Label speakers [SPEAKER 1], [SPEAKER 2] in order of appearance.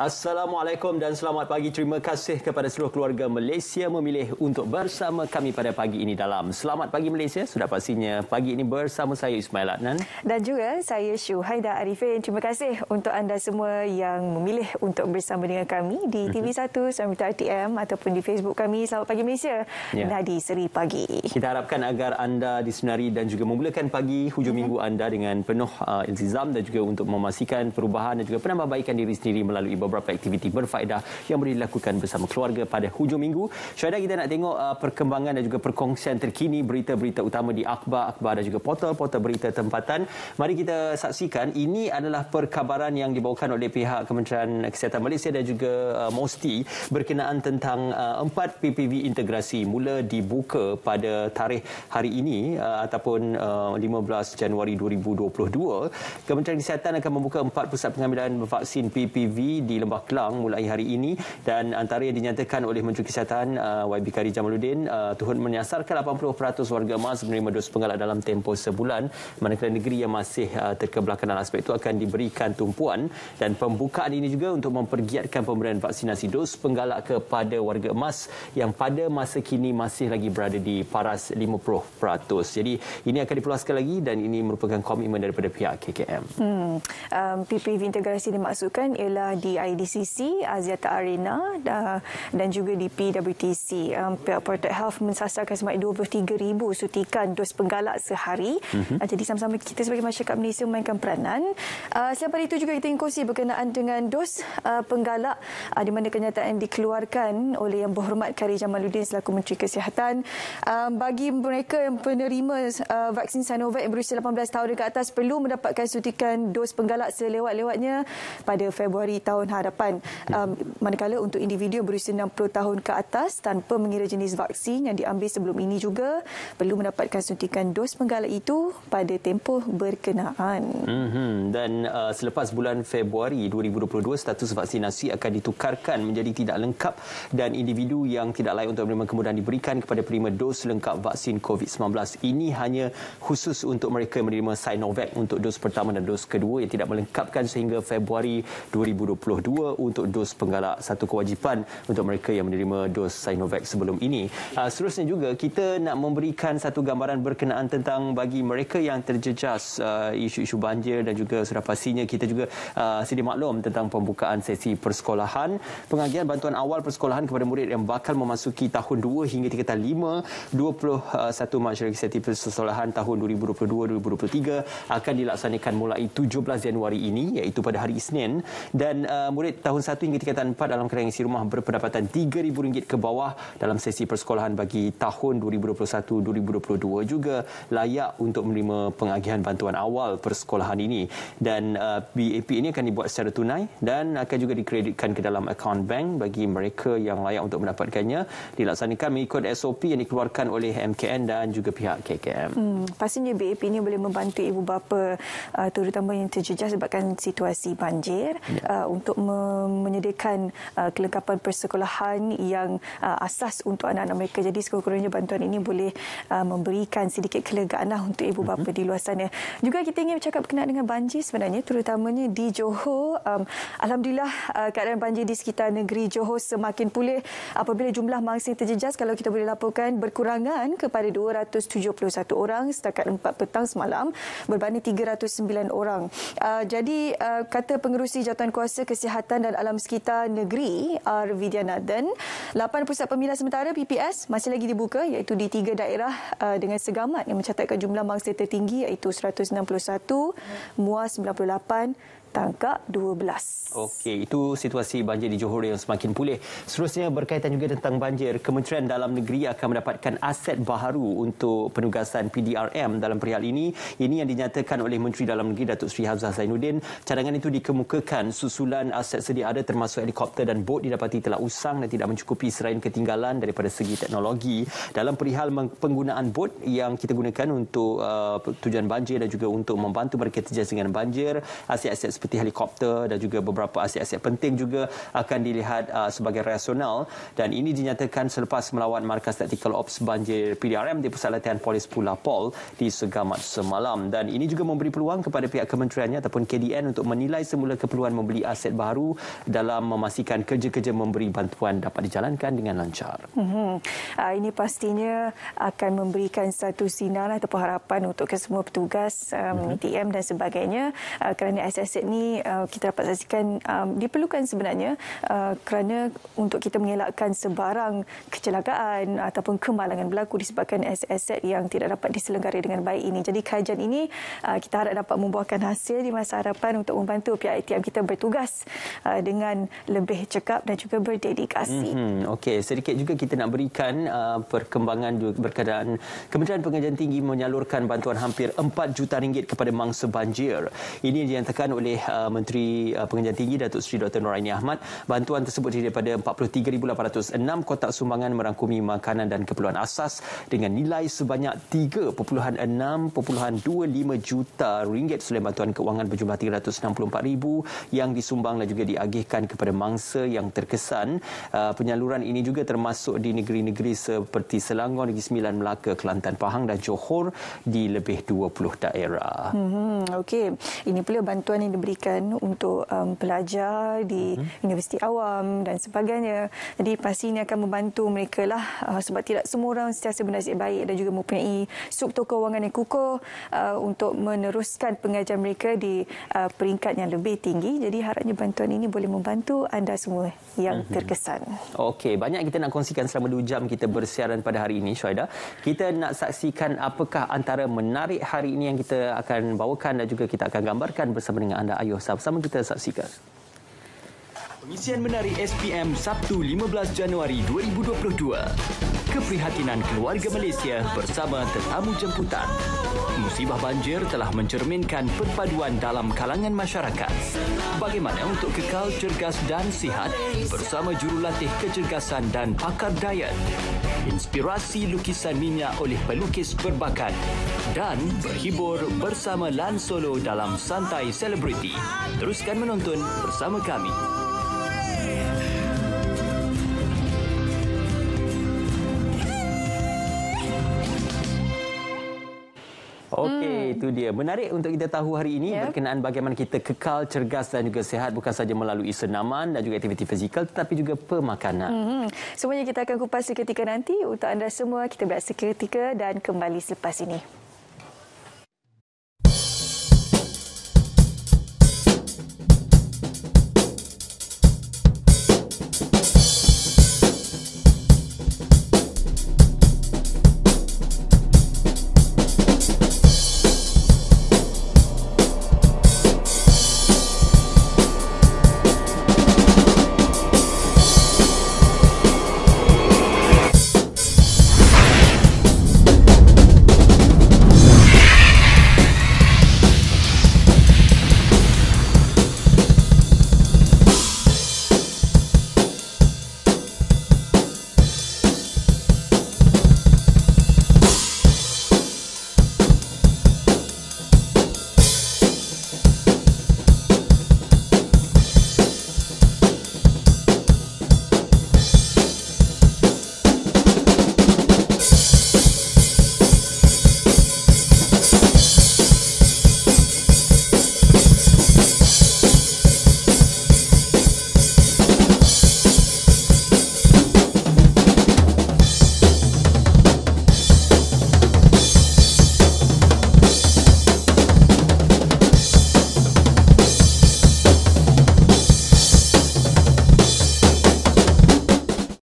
[SPEAKER 1] Assalamualaikum dan selamat pagi. Terima kasih kepada seluruh keluarga Malaysia memilih untuk bersama kami pada pagi ini dalam Selamat Pagi Malaysia. Sudah pastinya pagi ini bersama saya Ismail Adnan.
[SPEAKER 2] Dan juga saya Syuhaida Arifin. Terima kasih untuk anda semua yang memilih untuk bersama dengan kami di TV1 Samita RTM ataupun di Facebook kami Selamat Pagi Malaysia. Nadi Seri Pagi. Kita
[SPEAKER 1] harapkan agar anda disenari dan juga memulakan pagi hujung minggu anda dengan penuh iltizam dan juga untuk memastikan perubahan dan juga penambahbaikan diri sendiri melalui beberapa aktiviti berfaedah yang boleh dilakukan bersama keluarga pada hujung minggu. Syuhaida, kita nak tengok perkembangan dan juga perkongsian terkini berita-berita utama di akhbar dan juga portal-portal berita tempatan. Mari kita saksikan. Ini adalah perkabaran yang dibawakan oleh pihak Kementerian Kesihatan Malaysia dan juga MOSTI berkenaan tentang 4 PPV integrasi mula dibuka pada tarikh hari ini ataupun 15 Januari 2022. Kementerian Kesihatan akan membuka 4 pusat pengambilan vaksin PPV di Lembah Kelang mulai hari ini, dan antara yang dinyatakan oleh Menteri Kesihatan YB Kari Jamaluddin turut menyasarkan 80% warga emas menerima dos penggalak dalam tempoh sebulan, manakala negeri yang masih terkebelakang dalam aspek itu akan diberikan tumpuan. Dan pembukaan ini juga untuk mempergiatkan pemberian vaksinasi dos penggalak kepada warga emas yang pada masa kini masih lagi berada di paras 50%. Jadi ini akan diperluaskan lagi dan ini merupakan komitmen daripada pihak KKM.
[SPEAKER 2] PPV integrasi dimaksudkan ialah di IDCC, Axiata Arena dan juga di PWTC. Pihak Protect Health mensasarkan sebanyak 23,000 suntikan dos penggalak sehari. Jadi sama-sama kita sebagai masyarakat Malaysia memainkan peranan. Selepas itu juga kita ingin kongsi berkenaan dengan dos penggalak di mana kenyataan dikeluarkan oleh Yang Berhormat Kari Jamaluddin selaku Menteri Kesihatan. Bagi mereka yang penerima vaksin Sinovac yang berusia 18 tahun ke atas perlu mendapatkan suntikan dos penggalak selewat-lewatnya pada Februari tahun hadapan. Manakala untuk individu yang berusia 60 tahun ke atas tanpa mengira jenis vaksin yang diambil sebelum ini juga perlu mendapatkan suntikan dos penggalak itu pada tempoh berkenaan.
[SPEAKER 1] Dan selepas bulan Februari 2022, status vaksinasi akan ditukarkan menjadi tidak lengkap dan individu yang tidak layak untuk menerima kemudahan diberikan kepada penerima dos lengkap vaksin COVID-19. Ini hanya khusus untuk mereka yang menerima Sinovac untuk dos pertama dan dos kedua yang tidak melengkapkan sehingga Februari 2022 untuk dos penggalak, satu kewajipan untuk mereka yang menerima dos Sinovac sebelum ini. Seterusnya juga kita nak memberikan satu gambaran berkenaan tentang bagi mereka yang terjejas isu-isu banjir dan juga sudah pastinya kita juga sedia maklum tentang pembukaan sesi persekolahan. Pengagihan bantuan awal persekolahan kepada murid yang bakal memasuki tahun 2 hingga tingkatan 5 21 Masyarakat Persekolahan tahun 2022-2023 akan dilaksanakan mulai 17 Januari ini, iaitu pada hari Isnin, dan murid tahun 1 hingga tingkatan 4 dalam keadaan isi rumah berpendapatan RM3,000 ke bawah dalam sesi persekolahan bagi tahun 2021-2022 juga layak untuk menerima pengagihan bantuan awal persekolahan ini. Dan BAP ini akan dibuat secara tunai dan akan juga dikreditkan ke dalam akaun bank bagi mereka yang layak untuk mendapatkannya, dilaksanakan mengikut SOP yang dikeluarkan oleh MKN dan juga pihak KKM.
[SPEAKER 2] Pastinya BAP ini boleh membantu ibu bapa terutama yang terjejas sebabkan situasi banjir untuk menyediakan kelengkapan persekolahan yang asas untuk anak-anak mereka. Jadi sekurang-kurangnya bantuan ini boleh memberikan sedikit kelegaan untuk ibu bapa di luar sana. Juga kita ingin bercakap berkenaan dengan banjir sebenarnya, terutamanya di Johor. Alhamdulillah keadaan banjir di sekitar negeri Johor semakin pulih apabila jumlah mangsa yang terjejas, kalau kita boleh laporkan, berkurangan kepada 271 orang setakat 4 petang semalam berbanding 309 orang. Jadi kata Pengerusi Jawatankuasa Kesihatan dan Alam Sekitar Negeri R. Vidyanathan, 8 pusat pemilihan sementara PPS masih lagi dibuka, iaitu di 3 daerah dengan segamat yang mencatatkan jumlah mangsa tertinggi, iaitu 161, Muar 98, Tangkak 12.
[SPEAKER 1] Okey, itu situasi banjir di Johor yang semakin pulih. Seterusnya berkaitan juga tentang banjir, Kementerian Dalam Negeri akan mendapatkan aset baharu untuk penugasan PDRM dalam perihal ini. Ini yang dinyatakan oleh Menteri Dalam Negeri Datuk Seri Hafzah Zainuddin. Cadangan itu dikemukakan susulan aset sedia ada termasuk helikopter dan bot didapati telah usang dan tidak mencukupi selain ketinggalan daripada segi teknologi. Dalam perihal penggunaan bot yang kita gunakan untuk tujuan banjir dan juga untuk membantu mereka terjejas dengan banjir, aset-aset seperti helikopter dan juga beberapa aset-aset penting juga akan dilihat sebagai rasional, dan ini dinyatakan selepas melawat Markas Taktikal Ops Banjir PDRM di Pusat Latihan Polis Pulau Pol di Segamat semalam. Dan ini juga memberi peluang kepada pihak kementeriannya ataupun KDN untuk menilai semula keperluan membeli aset baru dalam memastikan kerja-kerja memberi bantuan dapat dijalankan dengan lancar.
[SPEAKER 2] Ini pastinya akan memberikan satu sinar ataupun harapan untuk kesemua petugas TM dan sebagainya, kerana aset-aset ni kita dapat saksikan diperlukan sebenarnya kerana untuk kita mengelakkan sebarang kecelakaan ataupun kemalangan berlaku disebabkan aset-aset yang tidak dapat diselenggarai dengan baik ini. Jadi kajian ini kita harap dapat membuahkan hasil di masa hadapan untuk membantu pihak ATM kita bertugas dengan lebih cekap dan juga berdedikasi.
[SPEAKER 1] Okey, sedikit juga kita nak berikan perkembangan berkaitan Kementerian Pengajian Tinggi menyalurkan bantuan hampir 4 juta ringgit kepada mangsa banjir. Ini dinyatakan oleh Menteri Pengajian Tinggi Datuk Seri Dr. Noraini Ahmad. Bantuan tersebut terdiri daripada 43,806 kotak sumbangan merangkumi makanan dan keperluan asas dengan nilai sebanyak 3.625 juta ringgit. Selain bantuan keuangan berjumlah 364,000 yang disumbang dan juga diagihkan kepada mangsa yang terkesan. Penyaluran ini juga termasuk di negeri-negeri seperti Selangor, Negeri Sembilan, Melaka, Kelantan, Pahang dan Johor di lebih 20 daerah.
[SPEAKER 2] Okey, ini pula bantuan yang diberikan untuk pelajar di universiti awam dan sebagainya. Jadi pastinya akan membantu mereka lah, sebab tidak semua orang sentiasa bernasib baik dan juga mempunyai struktur kewangan yang kukuh untuk meneruskan pengajian mereka di peringkat yang lebih tinggi. Jadi harapnya bantuan ini boleh membantu anda semua yang terkesan.
[SPEAKER 1] Okey, banyak kita nak kongsikan selama 2 jam kita bersiaran pada hari ini, Syuaida. Kita nak saksikan apakah antara menarik hari ini yang kita akan bawakan dan juga kita akan gambarkan bersama dengan anda. Ayuh, sama-sama kita saksikan.
[SPEAKER 3] Pengisian menarik SPM Sabtu 15 Januari 2022. Keprihatinan keluarga Malaysia bersama tetamu jemputan. Musibah banjir telah mencerminkan perpaduan dalam kalangan masyarakat. Bagaimana untuk kekal cergas dan sihat bersama jurulatih kecergasan dan pakar diet. Inspirasi lukisan minyak oleh pelukis berbakat dan berhibur bersama Lan Solo dalam Santai Selebriti. Teruskan menonton bersama kami.
[SPEAKER 1] Okey, itu dia. Menarik untuk kita tahu hari ini berkenaan bagaimana kita kekal cergas dan juga sihat bukan saja melalui senaman dan juga aktiviti fizikal tetapi juga pemakanan.
[SPEAKER 2] Semuanya kita akan kupas seketika nanti. Untuk anda semua, kita berehat seketika dan kembali selepas ini.